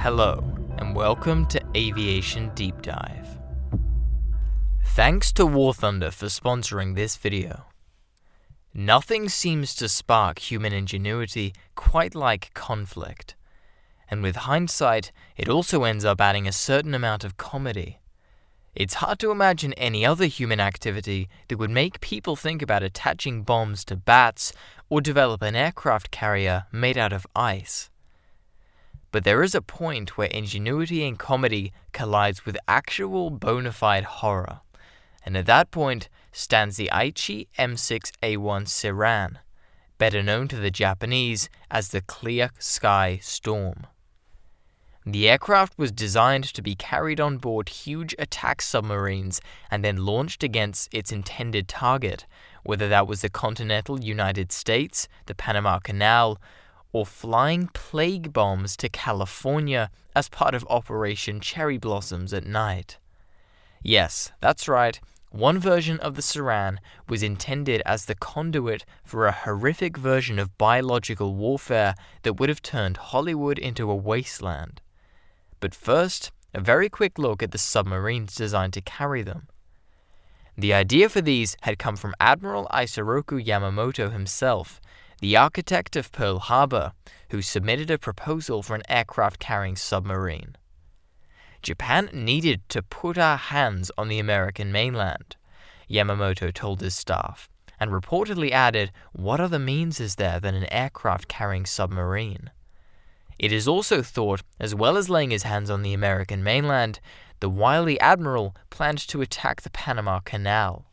Hello, and welcome to Aviation Deep Dive. Thanks to War Thunder for sponsoring this video. Nothing seems to spark human ingenuity quite like conflict, and with hindsight, it also ends up adding a certain amount of comedy. It's hard to imagine any other human activity that would make people think about attaching bombs to bats or develop an aircraft carrier made out of ice. But there is a point where ingenuity and comedy collides with actual bona fide horror, and at that point stands the Aichi M6A Seiran, better known to the Japanese as the Clear Sky Storm. The aircraft was designed to be carried on board huge attack submarines and then launched against its intended target, whether that was the continental United States, the Panama Canal, or flying plague bombs to California as part of Operation Cherry Blossoms at night. Yes, that's right, one version of the Seiran was intended as the conduit for a horrific version of biological warfare that would have turned Hollywood into a wasteland. But first, a very quick look at the submarines designed to carry them. The idea for these had come from Admiral Yamamoto himself, the architect of Pearl Harbor, who submitted a proposal for an aircraft-carrying submarine. Japan needed to put our hands on the American mainland, Yamamoto told his staff, and reportedly added, what other means is there than an aircraft-carrying submarine? It is also thought, as well as laying his hands on the American mainland, the wily admiral planned to attack the Panama Canal.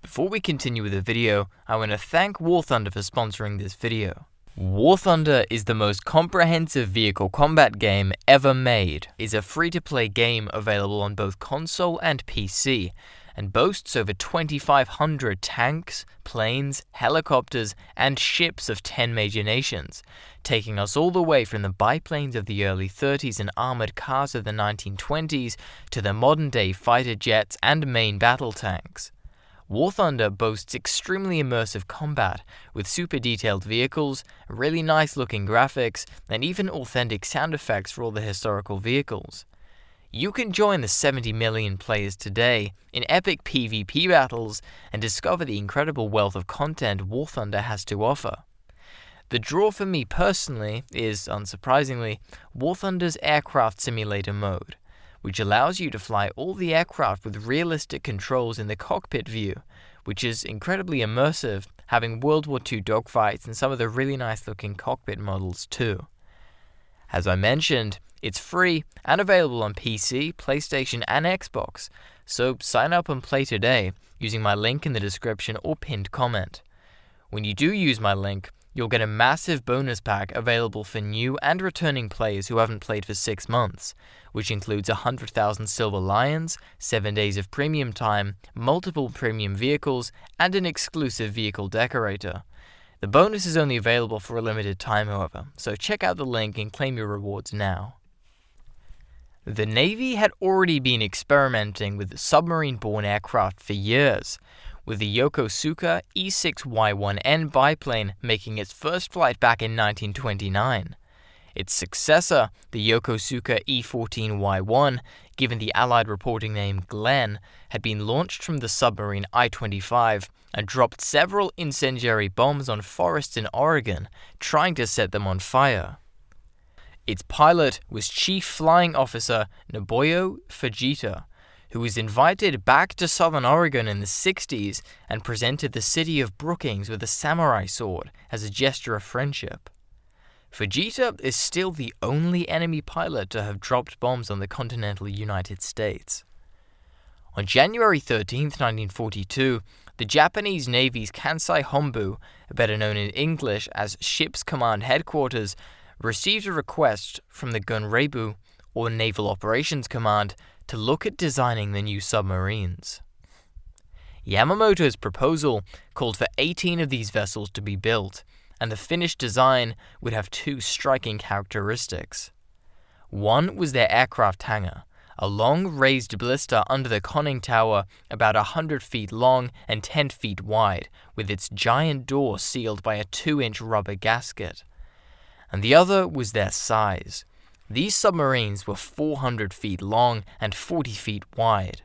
Before we continue with the video, I want to thank War Thunder for sponsoring this video. War Thunder is the most comprehensive vehicle combat game ever made. It's a free-to-play game available on both console and PC, and boasts over 2,500 tanks, planes, helicopters, and ships of 10 major nations, taking us all the way from the biplanes of the early 30s and armored cars of the 1920s to the modern-day fighter jets and main battle tanks. War Thunder boasts extremely immersive combat, with super detailed vehicles, really nice looking graphics, and even authentic sound effects for all the historical vehicles. You can join the 70 million players today in epic PvP battles and discover the incredible wealth of content War Thunder has to offer. The draw for me personally is, unsurprisingly, War Thunder's aircraft simulator mode, which allows you to fly all the aircraft with realistic controls in the cockpit view, which is incredibly immersive, having World War II dogfights and some of the really nice looking cockpit models too. As I mentioned, it's free and available on PC, PlayStation and Xbox, so sign up and play today using my link in the description or pinned comment. When you do use my link, you'll get a massive bonus pack available for new and returning players who haven't played for 6 months, which includes 100,000 Silver Lions, 7 days of premium time, multiple premium vehicles, and an exclusive vehicle decorator. The bonus is only available for a limited time, however, so check out the link and claim your rewards now. The Navy had already been experimenting with submarine-borne aircraft for years, with the Yokosuka E6Y1N biplane making its first flight back in 1929. Its successor, the Yokosuka E14Y1, given the Allied reporting name Glenn, had been launched from the submarine I-25 and dropped several incendiary bombs on forests in Oregon, trying to set them on fire. Its pilot was Chief Flying Officer Nobuo Fujita, who was invited back to Southern Oregon in the 60s and presented the city of Brookings with a samurai sword as a gesture of friendship. Fujita is still the only enemy pilot to have dropped bombs on the continental United States. On January 13, 1942, the Japanese Navy's Kansai Honbu, better known in English as Ship's Command Headquarters, received a request from the Gunreibu, or Naval Operations Command, to look at designing the new submarines. Yamamoto's proposal called for 18 of these vessels to be built, and the finished design would have 2 striking characteristics. One was their aircraft hangar, a long raised blister under the conning tower about 100 feet long and 10 feet wide, with its giant door sealed by a 2-inch rubber gasket. And the other was their size. These submarines were 400 feet long and 40 feet wide.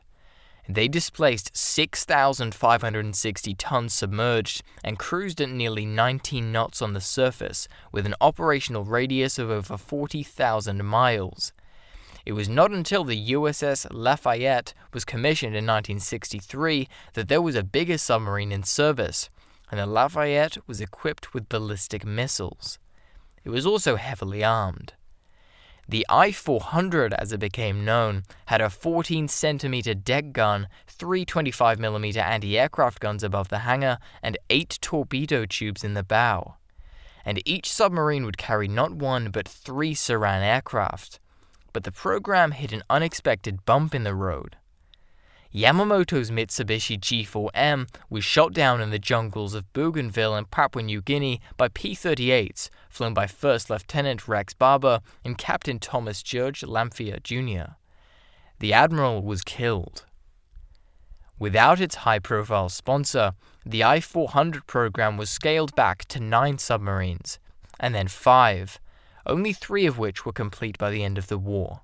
They displaced 6,560 tons submerged and cruised at nearly 19 knots on the surface with an operational radius of over 40,000 miles. It was not until the USS Lafayette was commissioned in 1963 that there was a bigger submarine in service, and the Lafayette was equipped with ballistic missiles. It was also heavily armed. The I-400, as it became known, had a 14-centimeter deck gun, 3 25mm anti-aircraft guns above the hangar, and 8 torpedo tubes in the bow. And each submarine would carry not one but 3 Seiran aircraft. But the program hit an unexpected bump in the road. Yamamoto's Mitsubishi G4M was shot down in the jungles of Bougainville in Papua New Guinea by P-38s, flown by First Lieutenant Rex Barber and Captain Thomas George Lamphere Jr. The Admiral was killed. Without its high-profile sponsor, the I-400 program was scaled back to 9 submarines, and then 5, only 3 of which were complete by the end of the war.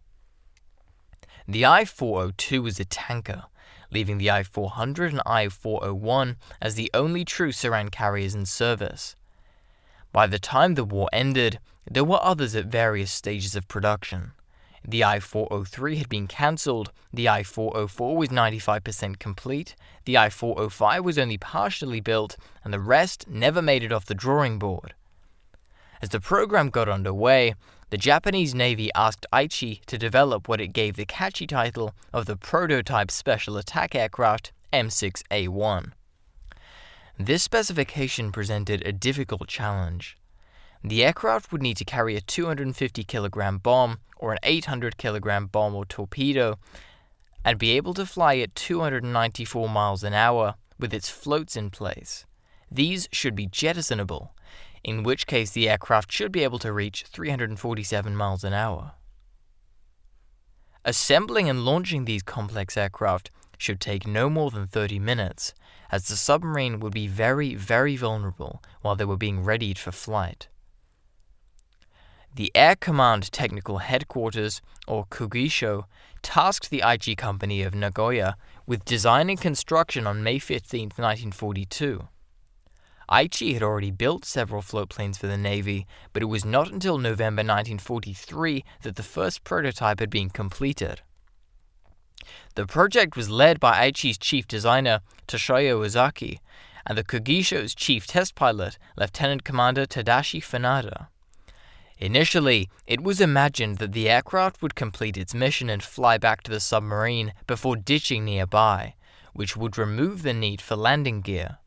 The I-402 was a tanker, leaving the I-400 and I-401 as the only true Seiran carriers in service. By the time the war ended, there were others at various stages of production. The I-403 had been cancelled, the I-404 was 95% complete, the I-405 was only partially built, and the rest never made it off the drawing board. As the program got underway, the Japanese Navy asked Aichi to develop what it gave the catchy title of the prototype special attack aircraft M6A1. This specification presented a difficult challenge. The aircraft would need to carry a 250-kilogram bomb or an 800-kilogram bomb or torpedo and be able to fly at 294 miles an hour with its floats in place. These should be jettisonable, in which case the aircraft should be able to reach 347 miles an hour. Assembling and launching these complex aircraft should take no more than 30 minutes, as the submarine would be very, very vulnerable while they were being readied for flight. The Air Command Technical Headquarters, or Kugisho, tasked the Aichi Company of Nagoya with design and construction on May 15, 1942. Aichi had already built several floatplanes for the Navy, but it was not until November 1943 that the first prototype had been completed. The project was led by Aichi's chief designer, Toshoyo Ozaki, and the Kugisho's chief test pilot, Lieutenant Commander Tadashi Funada. Initially, it was imagined that the aircraft would complete its mission and fly back to the submarine before ditching nearby, which would remove the need for landing gear.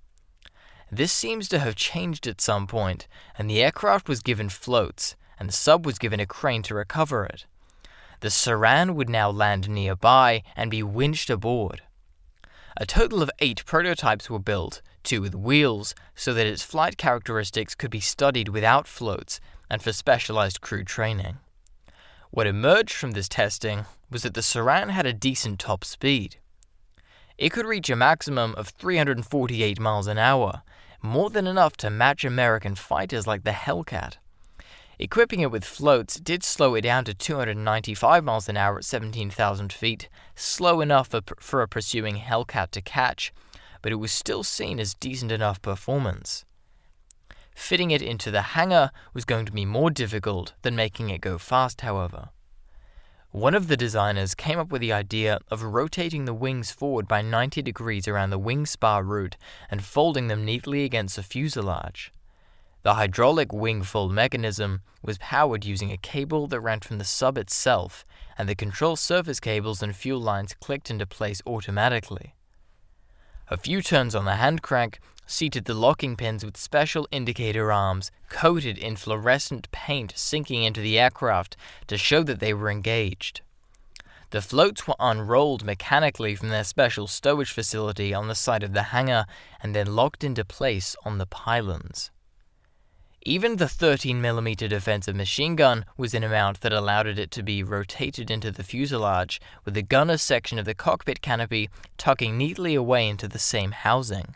This seems to have changed at some point, and the aircraft was given floats, and the sub was given a crane to recover it. The Seiran would now land nearby and be winched aboard. A total of 8 prototypes were built, 2 with wheels, so that its flight characteristics could be studied without floats and for specialized crew training. What emerged from this testing was that the Seiran had a decent top speed. It could reach a maximum of 348 miles an hour, more than enough to match American fighters like the Hellcat. Equipping it with floats did slow it down to 295 miles an hour at 17,000 feet, slow enough for a pursuing Hellcat to catch, but it was still seen as decent enough performance. Fitting it into the hangar was going to be more difficult than making it go fast, however. One of the designers came up with the idea of rotating the wings forward by 90 degrees around the wing spar root and folding them neatly against the fuselage. The hydraulic wing fold mechanism was powered using a cable that ran from the sub itself, and the control surface cables and fuel lines clicked into place automatically. A few turns on the hand crank seated the locking pins with special indicator arms coated in fluorescent paint sinking into the aircraft to show that they were engaged. The floats were unrolled mechanically from their special stowage facility on the side of the hangar and then locked into place on the pylons. Even the 13mm defensive machine gun was in a mount that allowed it to be rotated into the fuselage, with the gunner's section of the cockpit canopy tucking neatly away into the same housing.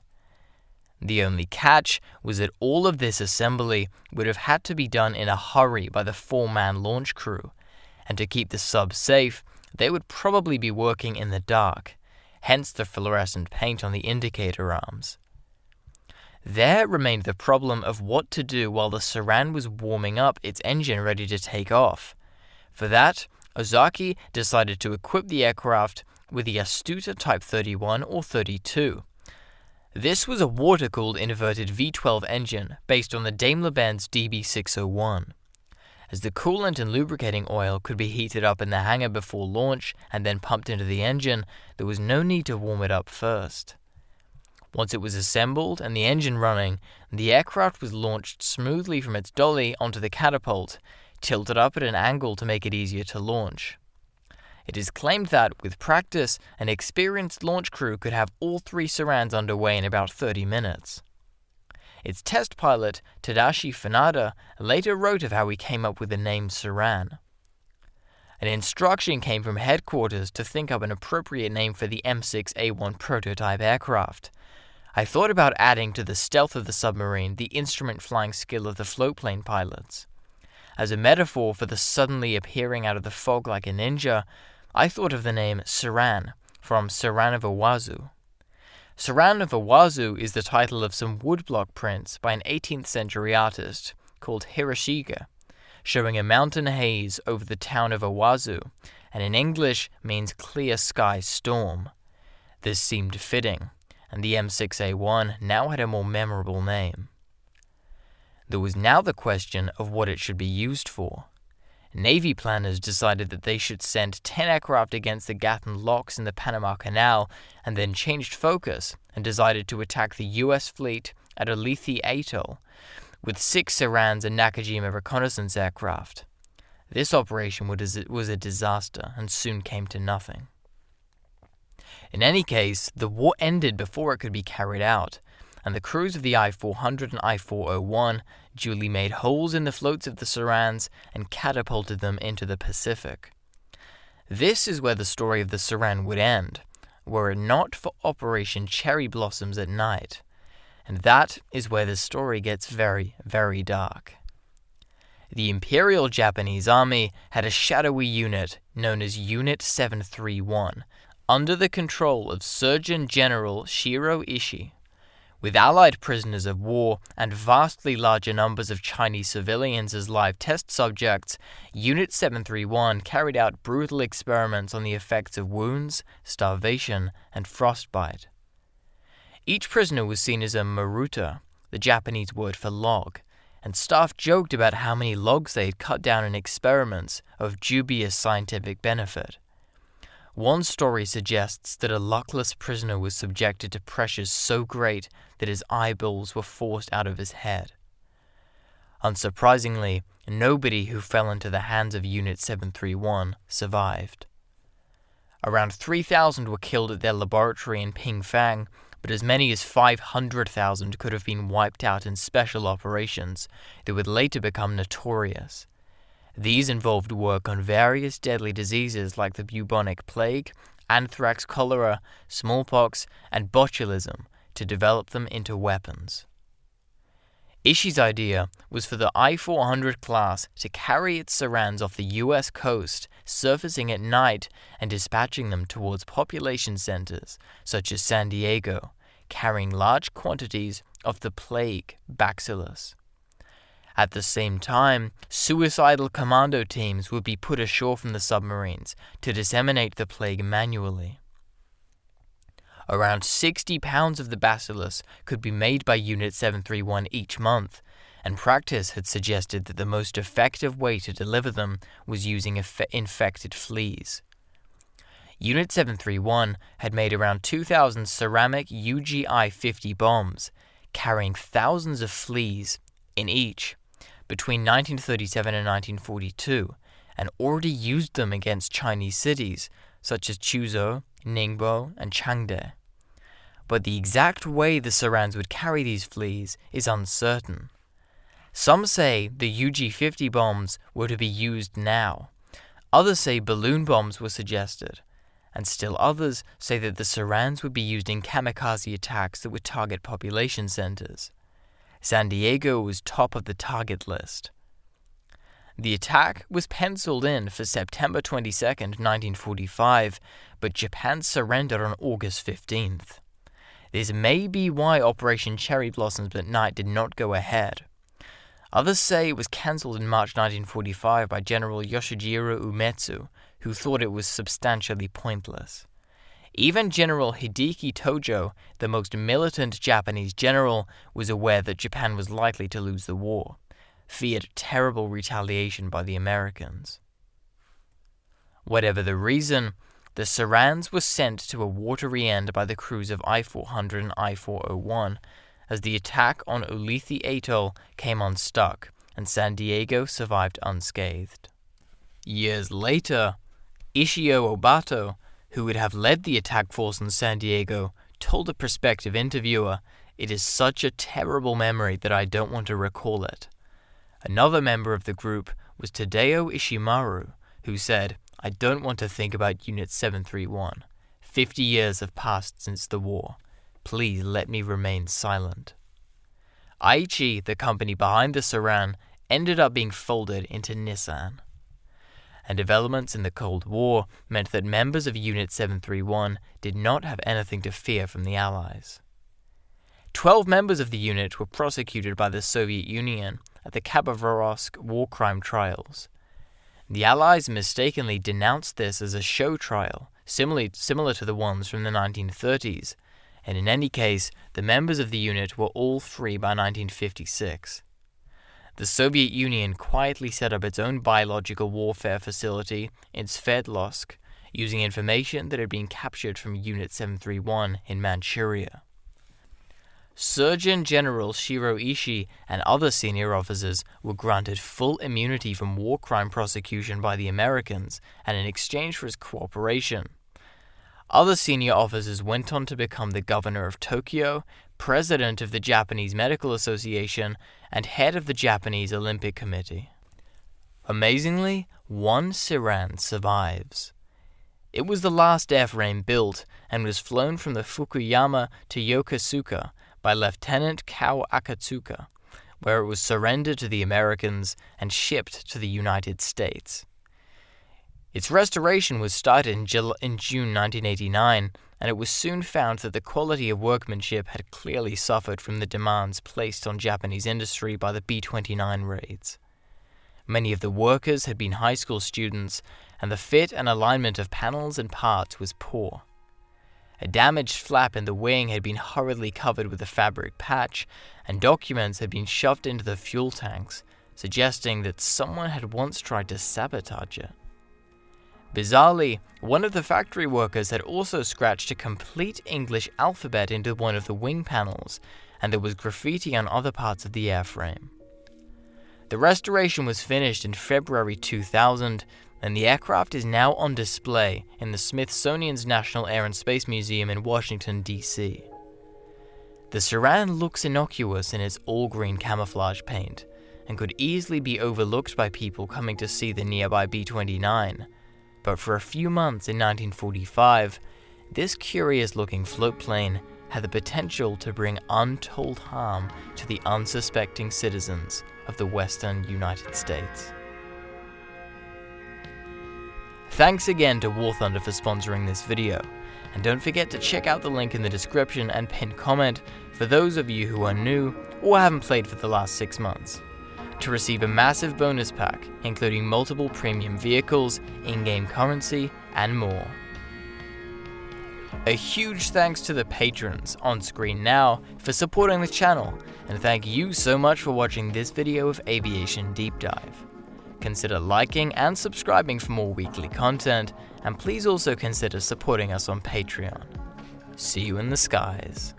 The only catch was that all of this assembly would have had to be done in a hurry by the 4-man launch crew, and to keep the sub safe, they would probably be working in the dark, hence the fluorescent paint on the indicator arms. There remained the problem of what to do while the Seiran was warming up its engine ready to take off. For that, Ozaki decided to equip the aircraft with the Astuta Type 31 or 32. This was a water-cooled inverted V12 engine based on the Daimler-Benz DB601. As the coolant and lubricating oil could be heated up in the hangar before launch and then pumped into the engine, there was no need to warm it up first. Once it was assembled and the engine running, the aircraft was launched smoothly from its dolly onto the catapult, tilted up at an angle to make it easier to launch. It is claimed that, with practice, an experienced launch crew could have all 3 Seirans underway in about 30 minutes. Its test pilot, Tadashi Funada, later wrote of how he came up with the name Seiran. An instruction came from headquarters to think up an appropriate name for the M6A1 prototype aircraft. I thought about adding to the stealth of the submarine the instrument flying skill of the floatplane pilots. As a metaphor for the suddenly appearing out of the fog like a ninja, I thought of the name Seiran, from Seiran of Owazu. Seiran of Owazu is the title of some woodblock prints by an 18th century artist called Hiroshiga, showing a mountain haze over the town of Owazu, and in English means clear sky storm. This seemed fitting, and the M6A1 now had a more memorable name. There was now the question of what it should be used for. Navy planners decided that they should send 10 aircraft against the Gatun locks in the Panama Canal, and then changed focus and decided to attack the US fleet at Olethe Atoll, with 6 Seirans and Nakajima reconnaissance aircraft. This operation was a disaster and soon came to nothing. In any case, the war ended before it could be carried out, and the crews of the I-400 and I-401 duly made holes in the floats of the Seirans and catapulted them into the Pacific. This is where the story of the Seiran would end, were it not for Operation Cherry Blossoms at night. And that is where the story gets very, very dark. The Imperial Japanese Army had a shadowy unit known as Unit 731, under the control of Surgeon General Shiro Ishii. With Allied prisoners of war and vastly larger numbers of Chinese civilians as live test subjects, Unit 731 carried out brutal experiments on the effects of wounds, starvation, and frostbite. Each prisoner was seen as a maruta, the Japanese word for log, and staff joked about how many logs they had cut down in experiments of dubious scientific benefit. One story suggests that a luckless prisoner was subjected to pressures so great that his eyeballs were forced out of his head. Unsurprisingly, nobody who fell into the hands of Unit 731 survived. Around 3,000 were killed at their laboratory in Pingfang, but as many as 500,000 could have been wiped out in special operations that would later become notorious. These involved work on various deadly diseases like the bubonic plague, anthrax, cholera, smallpox, and botulism to develop them into weapons. Ishii's idea was for the I-400 class to carry its Seirans off the US coast, surfacing at night and dispatching them towards population centers such as San Diego, carrying large quantities of the plague bacillus. At the same time, suicidal commando teams would be put ashore from the submarines to disseminate the plague manually. Around 60 pounds of the bacillus could be made by Unit 731 each month, and practice had suggested that the most effective way to deliver them was using infected fleas. Unit 731 had made around 2,000 ceramic UGI-50 bombs, carrying thousands of fleas in each, between 1937 and 1942, and already used them against Chinese cities such as Chuzhou, Ningbo, and Changde. But the exact way the Seirans would carry these fleas is uncertain. Some say the UG-50 bombs were to be used now. Others say balloon bombs were suggested. And still others say that the Seirans would be used in kamikaze attacks that would target population centers. San Diego was top of the target list. The attack was penciled in for September 22, 1945, but Japan surrendered on August 15th. This may be why Operation Cherry Blossoms at Night did not go ahead. Others say it was cancelled in March 1945 by General Yoshijiro Uematsu, who thought it was substantially pointless. Even General Hideki Tojo, the most militant Japanese general, was aware that Japan was likely to lose the war, feared terrible retaliation by the Americans. Whatever the reason, the Seirans were sent to a watery end by the crews of I-400 and I-401 as the attack on Ulithi Atoll came unstuck and San Diego survived unscathed. Years later, Ishio Obato, who would have led the attack force on San Diego, told a prospective interviewer, "It is such a terrible memory that I don't want to recall it." Another member of the group was Tadao Ishimaru, who said, "I don't want to think about Unit 731. 50 years have passed since the war. Please let me remain silent." Aichi, the company behind the Seiran, ended up being folded into Nissan. And developments in the Cold War meant that members of Unit 731 did not have anything to fear from the Allies. 12 members of the unit were prosecuted by the Soviet Union at the Khabarovsk war crime trials. The Allies mistakenly denounced this as a show trial, similar to the ones from the 1930s, and in any case, the members of the unit were all free by 1956. The Soviet Union quietly set up its own biological warfare facility in Sverdlovsk, using information that had been captured from Unit 731 in Manchuria. Surgeon General Shiro Ishii and other senior officers were granted full immunity from war crime prosecution by the Americans, and in exchange for his cooperation. Other senior officers went on to become the governor of Tokyo, president of the Japanese Medical Association, and head of the Japanese Olympic Committee. Amazingly, one Seiran survives. It was the last airframe built and was flown from the Fukuyama to Yokosuka by Lieutenant Kao Akatsuka, where it was surrendered to the Americans and shipped to the United States. Its restoration was started in June 1989, and it was soon found that the quality of workmanship had clearly suffered from the demands placed on Japanese industry by the B-29 raids. Many of the workers had been high school students, and the fit and alignment of panels and parts was poor. A damaged flap in the wing had been hurriedly covered with a fabric patch, and documents had been shoved into the fuel tanks, suggesting that someone had once tried to sabotage it. Bizarrely, one of the factory workers had also scratched a complete English alphabet into one of the wing panels, and there was graffiti on other parts of the airframe. The restoration was finished in February 2000, and the aircraft is now on display in the Smithsonian's National Air and Space Museum in Washington, D.C. The Seiran looks innocuous in its all-green camouflage paint, and could easily be overlooked by people coming to see the nearby B-29, but for a few months in 1945, this curious-looking floatplane had the potential to bring untold harm to the unsuspecting citizens of the western United States. Thanks again to War Thunder for sponsoring this video, and don't forget to check out the link in the description and pinned comment for those of you who are new or haven't played for the last 6 months, to receive a massive bonus pack including multiple premium vehicles, in-game currency, and more. A huge thanks to the patrons on screen now for supporting the channel, and thank you so much for watching this video of Aviation Deep Dive. Consider liking and subscribing for more weekly content, and please also consider supporting us on Patreon. See you in the skies.